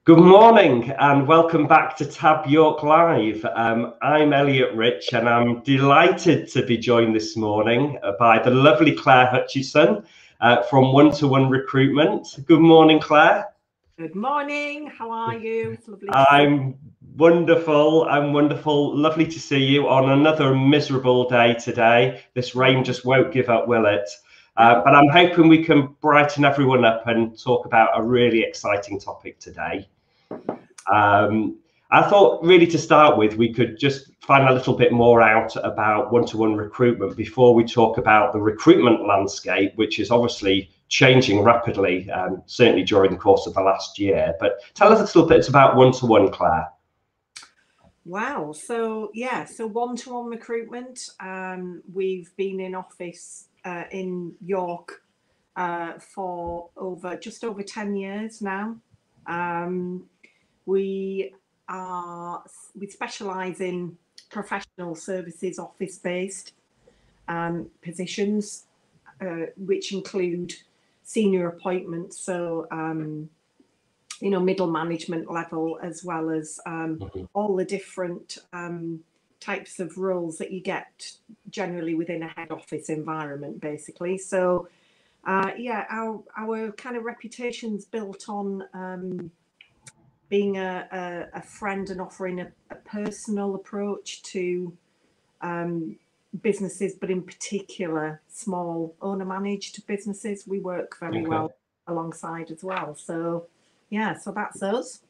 Good morning and welcome back to Tab York Live. I'm Elliot Rich and I'm delighted to be joined this morning by the lovely Clare Hutchison from One Recruitment. Good morning, Clare. Good morning. How are you? It's lovely. I'm wonderful. I'm wonderful. Lovely to see you on another miserable day today. This rain just won't give up, will it? But I'm hoping we can brighten everyone up and talk about a really exciting topic today. I thought really to start with, we could just find a little bit more out about one-to-one recruitment before we talk about the recruitment landscape, which is obviously changing rapidly, certainly during the course of the last year. But tell us a little bit about one-to-one, Clare. Wow. So one-to-one recruitment. We've been in office in York for just over 10 years now. We specialise in professional services, office-based positions, which include senior appointments, so middle management level, as well as all the different types of roles that you get generally within a head office environment, basically. So our kind of reputation's built on being a friend and offering a personal approach to businesses, but in particular small owner-managed businesses. We work very well alongside as well. So so that's us.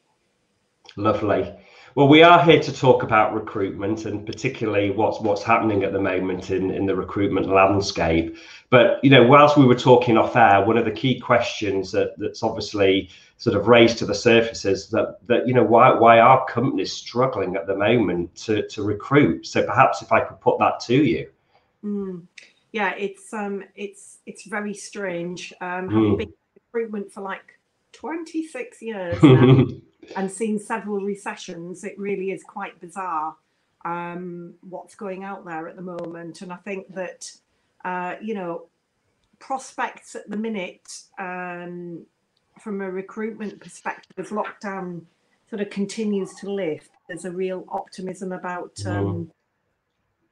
Lovely. Well, we are here to talk about recruitment and particularly what's happening at the moment in the recruitment landscape. But whilst we were talking off air, one of the key questions that's obviously sort of raised to the surface is that why are companies struggling at the moment to recruit? So perhaps if I could put that to you. Yeah, it's very strange. Having been in recruitment for like 26 years now and seen several recessions, it really is quite bizarre what's going out there at the moment. And I think that prospects at the minute, from a recruitment perspective, as lockdown sort of continues to lift, there's a real optimism about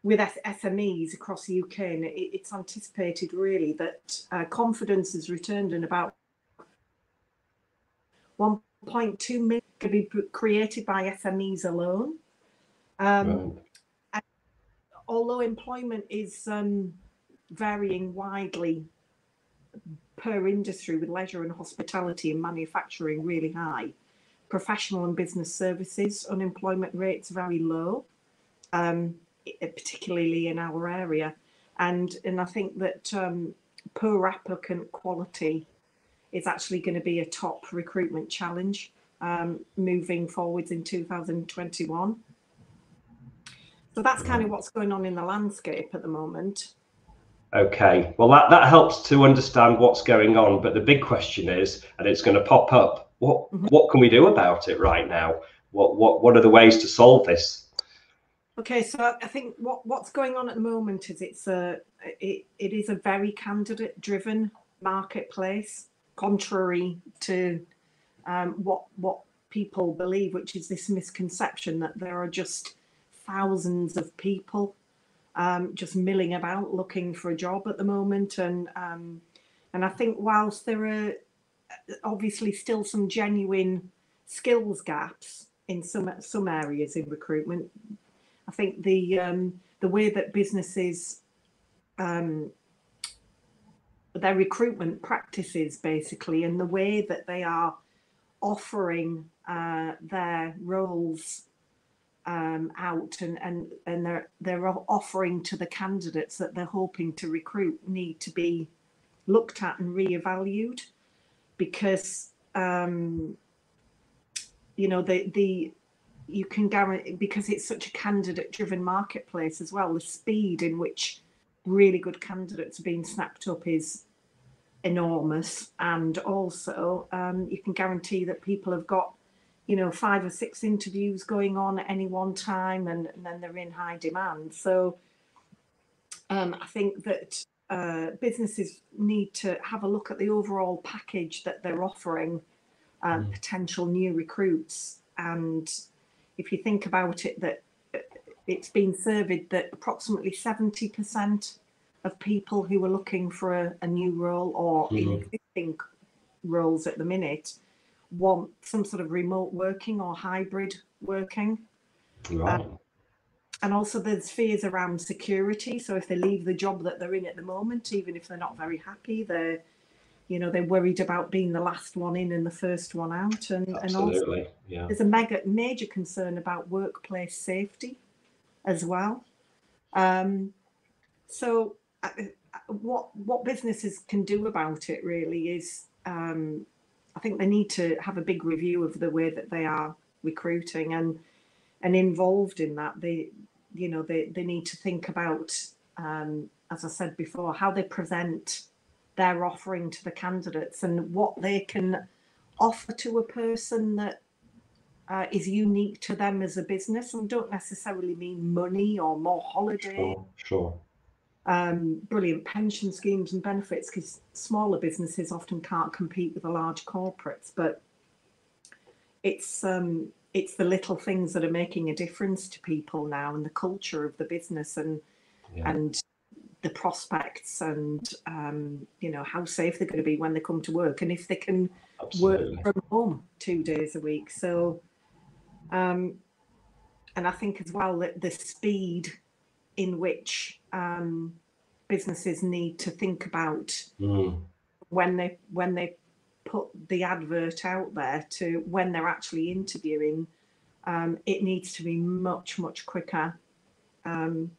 with SMEs across the UK, and it's anticipated really that confidence has returned and about 1.2 million could be created by SMEs alone. And although employment is varying widely per industry, with leisure and hospitality and manufacturing really high, professional and business services unemployment rates very low, particularly in our area. And I think that poor applicant quality is actually going to be a top recruitment challenge moving forwards in 2021. So that's kind of what's going on in the landscape at the moment. Okay, well that helps to understand what's going on, but the big question is, and it's going to pop up, what can we do about it right now? What are the ways to solve this? Okay, so I think what's going on at the moment is it is a very candidate-driven marketplace, contrary to what people believe, which is this misconception that there are just thousands of people just milling about looking for a job at the moment. And I think whilst there are obviously still some genuine skills gaps in some areas in recruitment, I think the way that businesses their recruitment practices, basically, and the way that they are offering their roles out and they're offering to the candidates that they're hoping to recruit need to be looked at and reevaluated, because you can guarantee, because it's such a candidate-driven marketplace as well, the speed in which really good candidates are being snapped up is enormous. And also you can guarantee that people have got 5 or 6 interviews going on at any one time, and then they're in high demand. So I think that businesses need to have a look at the overall package that they're offering potential new recruits. And if you think about it, that it's been surveyed that approximately 70% of people who are looking for a new role or in existing roles at the minute want some sort of remote working or hybrid working. Right. And also there's fears around security. So if they leave the job that they're in at the moment, even if they're not very happy, they're worried about being the last one in and the first one out. And Absolutely. also Yeah. there's a major concern about workplace safety as well. So what businesses can do about it really is, I think they need to have a big review of the way that they are recruiting, and involved in that. They need to think about, as I said before, how they present their offering to the candidates and what they can offer to a person that is unique to them as a business, and don't necessarily mean money or more holiday. Sure. Brilliant pension schemes and benefits, because smaller businesses often can't compete with the large corporates, but it's the little things that are making a difference to people now, and the culture of the business, and the prospects, and how safe they're going to be when they come to work, and if they can work from home 2 days a week. So and I think as well that the speed in which businesses need to think about when they put the advert out there to when they're actually interviewing, it needs to be much quicker, and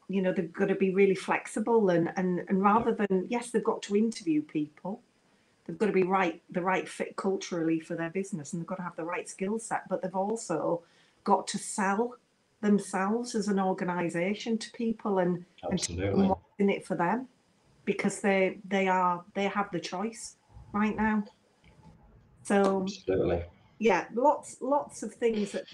they've got to be really flexible, and rather than, yes, they've got to interview people, they've got to be the right fit culturally for their business, and they've got to have the right skill set, but they've also got to sell themselves as an organization to people, and what's in it for them, because they have the choice right now. So yeah, lots of things that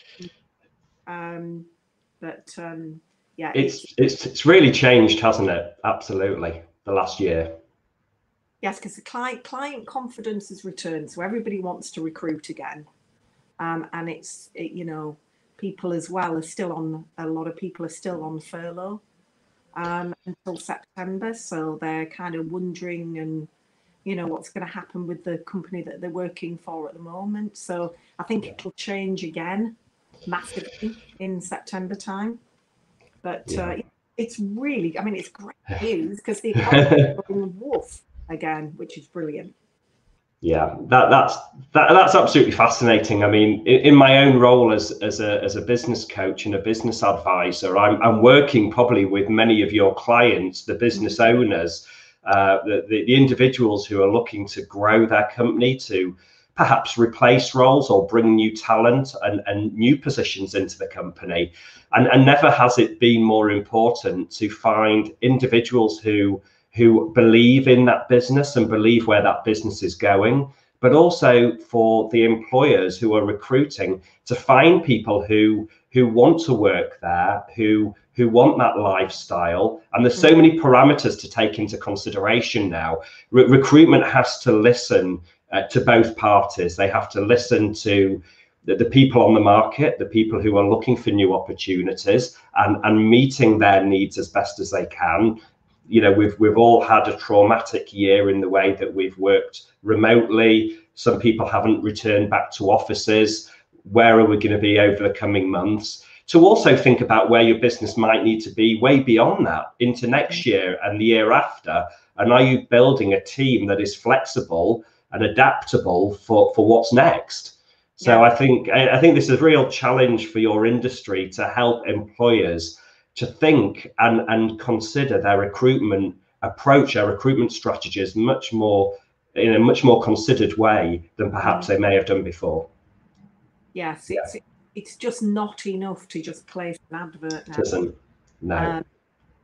it's really changed, hasn't it? Absolutely, the last year. Yes, because the client confidence has returned, so everybody wants to recruit again, and people as well are still on. A lot of people are still on furlough until September, so they're kind of wondering and what's going to happen with the company that they're working for at the moment. So I think it'll change again massively in September time. But it's really, it's great news, because the economy is going woof again, which is brilliant. Yeah, that's absolutely fascinating. I mean, in my own role as a business coach and a business advisor, I'm working probably with many of your clients, the business owners, the individuals who are looking to grow their company, to perhaps replace roles or bring new talent and new positions into the company. And never has it been more important to find individuals who believe in that business and believe where that business is going, but also for the employers who are recruiting to find people who want to work there, who want that lifestyle. And there's so many parameters to take into consideration now. Recruitment has to listen to both parties. They have to listen to the people on the market, the people who are looking for new opportunities, and meeting their needs as best as they can. We've all had a traumatic year in the way that we've worked remotely. Some people haven't returned back to offices. Where are we going to be over the coming months? To also think about where your business might need to be way beyond that, into next year and the year after. And are you building a team that is flexible and adaptable for what's next? So I think this is a real challenge for your industry, to help employers to think and consider their recruitment approach, their recruitment strategies much more in a much more considered way than perhaps they may have done before. Yes, it's just not enough to just place an advert now.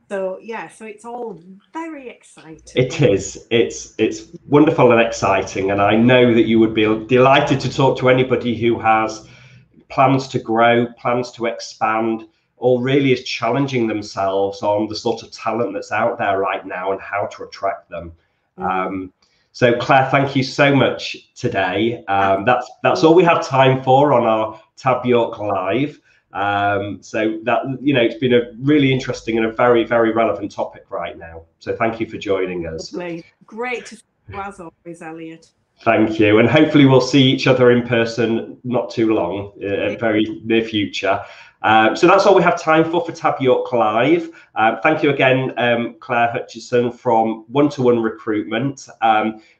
No. So it's all very exciting. It is. It's wonderful and exciting, and I know that you would be delighted to talk to anybody who has plans to grow, plans to expand, or really is challenging themselves on the sort of talent that's out there right now and how to attract them. So Claire, thank you so much today. That's all we have time for on our Tab York Live. So that, you know, it's been a really interesting and a very, very relevant topic right now. So thank you for joining us. Lovely. Great to see you as always, Elliot. Thank you, and hopefully we'll see each other in person not too long, very near future. So that's all we have time for Tab York Live. Thank you again, Clare Hutchison from One Recruitment.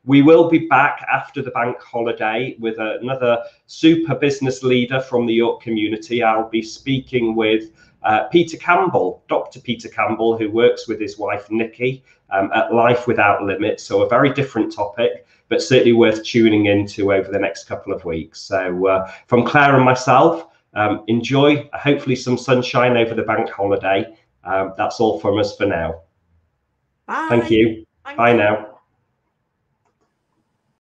We will be back after the bank holiday with another super business leader from the York community. I'll be speaking with Peter Campbell, Dr. Peter Campbell, who works with his wife Nikki at Life Without Limits. So a very different topic, but certainly worth tuning into over the next couple of weeks. So from Claire and myself, enjoy hopefully some sunshine over the bank holiday. That's all from us for now. Bye. Thank you. Bye now.